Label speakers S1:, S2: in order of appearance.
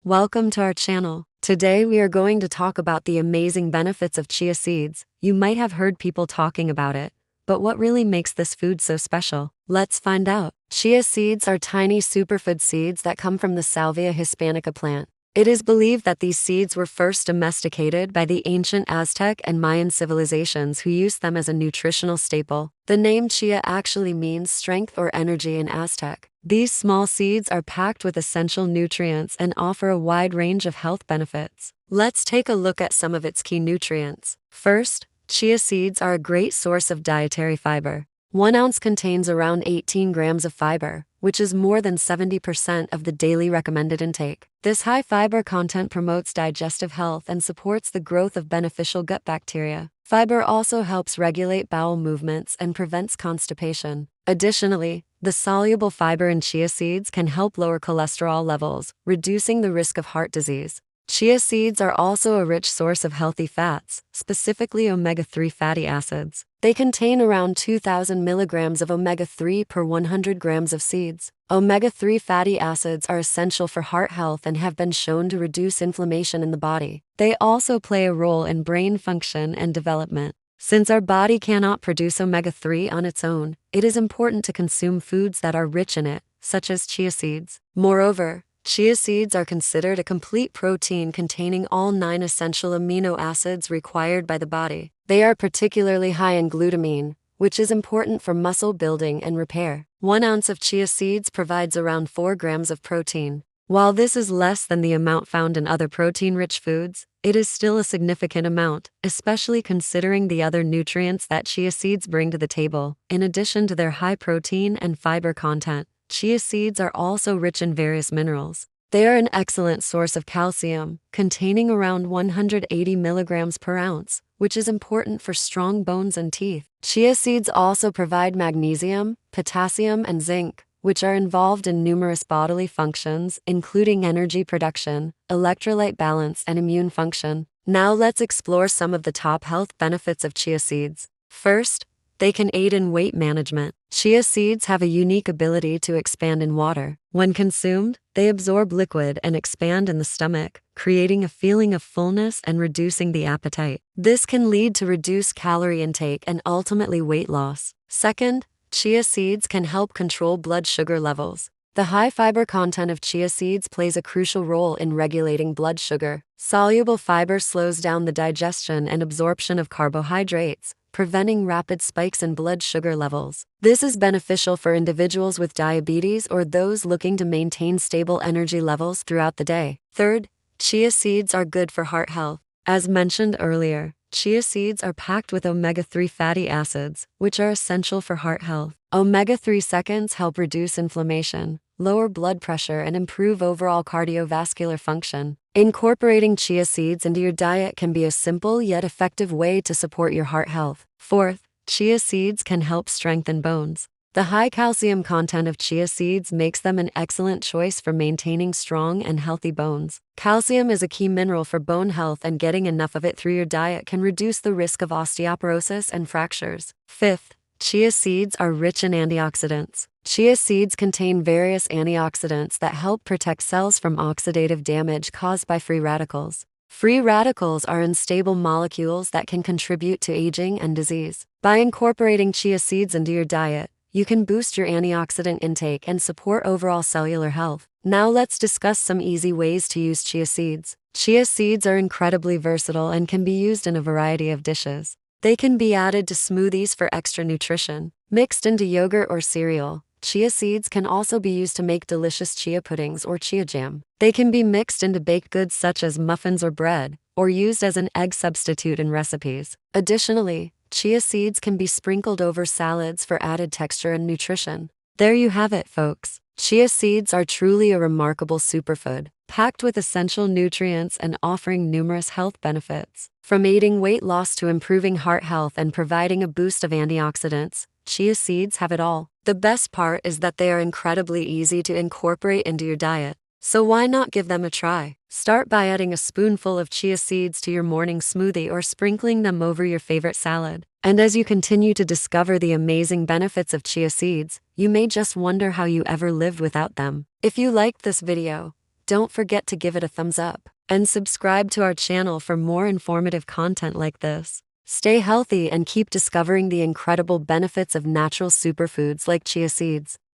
S1: Welcome to our channel. Today we are going to talk about the amazing benefits of chia seeds. You might have heard people talking about it, but what really makes this food so special? Let's find out. Chia seeds are tiny superfood seeds that come from the Salvia hispanica plant. It is believed that these seeds were first domesticated by the ancient Aztec and Mayan civilizations who used them as a nutritional staple. The name chia actually means strength or energy in Aztec. These small seeds are packed with essential nutrients and offer a wide range of health benefits. Let's take a look at some of its key nutrients. First, chia seeds are a great source of dietary fiber. 1 ounce contains around 18 grams of fiber, which is more than 70% of the daily recommended intake. This high fiber content promotes digestive health and supports the growth of beneficial gut bacteria. Fiber also helps regulate bowel movements and prevents constipation. Additionally, the soluble fiber in chia seeds can help lower cholesterol levels, reducing the risk of heart disease. Chia seeds are also a rich source of healthy fats, specifically omega-3 fatty acids. They contain around 2,000 milligrams of omega-3 per 100 grams of seeds. Omega-3 fatty acids are essential for heart health and have been shown to reduce inflammation in the body. They also play a role in brain function and development. Since our body cannot produce omega-3 on its own, it is important to consume foods that are rich in it, such as chia seeds. Moreover, chia seeds are considered a complete protein containing all 9 essential amino acids required by the body. They are particularly high in glutamine, which is important for muscle building and repair. 1 ounce of chia seeds provides around 4 grams of protein. While this is less than the amount found in other protein-rich foods, it is still a significant amount, especially considering the other nutrients that chia seeds bring to the table. In addition to their high protein and fiber content, chia seeds are also rich in various minerals. They are an excellent source of calcium, containing around 180 milligrams per ounce, which is important for strong bones and teeth. Chia seeds also provide magnesium, potassium, and zinc, which are involved in numerous bodily functions, including energy production, electrolyte balance, and immune function. Now let's explore some of the top health benefits of chia seeds. First, they can aid in weight management. Chia seeds have a unique ability to expand in water. When consumed, they absorb liquid and expand in the stomach, creating a feeling of fullness and reducing the appetite. This can lead to reduced calorie intake and ultimately weight loss. Second, chia seeds can help control blood sugar levels. The high fiber content of chia seeds plays a crucial role in regulating blood sugar. Soluble fiber slows down the digestion and absorption of carbohydrates, preventing rapid spikes in blood sugar levels. This is beneficial for individuals with diabetes or those looking to maintain stable energy levels throughout the day. Third, chia seeds are good for heart health. As mentioned earlier, chia seeds are packed with omega-3 fatty acids, which are essential for heart health. Omega-3 seconds help reduce inflammation, lower blood pressure, and improve overall cardiovascular function. Incorporating chia seeds into your diet can be a simple yet effective way to support your heart health. Fourth, chia seeds can help strengthen bones. The high calcium content of chia seeds makes them an excellent choice for maintaining strong and healthy bones. Calcium is a key mineral for bone health, and getting enough of it through your diet can reduce the risk of osteoporosis and fractures. Fifth, chia seeds are rich in antioxidants. Chia seeds contain various antioxidants that help protect cells from oxidative damage caused by free radicals. Free radicals are unstable molecules that can contribute to aging and disease. By incorporating chia seeds into your diet, you can boost your antioxidant intake and support overall cellular health. Now let's discuss some easy ways to use chia seeds. Chia seeds are incredibly versatile and can be used in a variety of dishes. They can be added to smoothies for extra nutrition. Mixed into yogurt or cereal, chia seeds can also be used to make delicious chia puddings or chia jam. They can be mixed into baked goods such as muffins or bread, or used as an egg substitute in recipes. Additionally, chia seeds can be sprinkled over salads for added texture and nutrition. There you have it, folks. Chia seeds are truly a remarkable superfood, packed with essential nutrients and offering numerous health benefits. From aiding weight loss to improving heart health and providing a boost of antioxidants, chia seeds have it all. The best part is that they are incredibly easy to incorporate into your diet. So why not give them a try? Start by adding a spoonful of chia seeds to your morning smoothie or sprinkling them over your favorite salad. And as you continue to discover the amazing benefits of chia seeds, you may just wonder how you ever lived without them. If you liked this video, don't forget to give it a thumbs up and subscribe to our channel for more informative content like this. Stay healthy and keep discovering the incredible benefits of natural superfoods like chia seeds.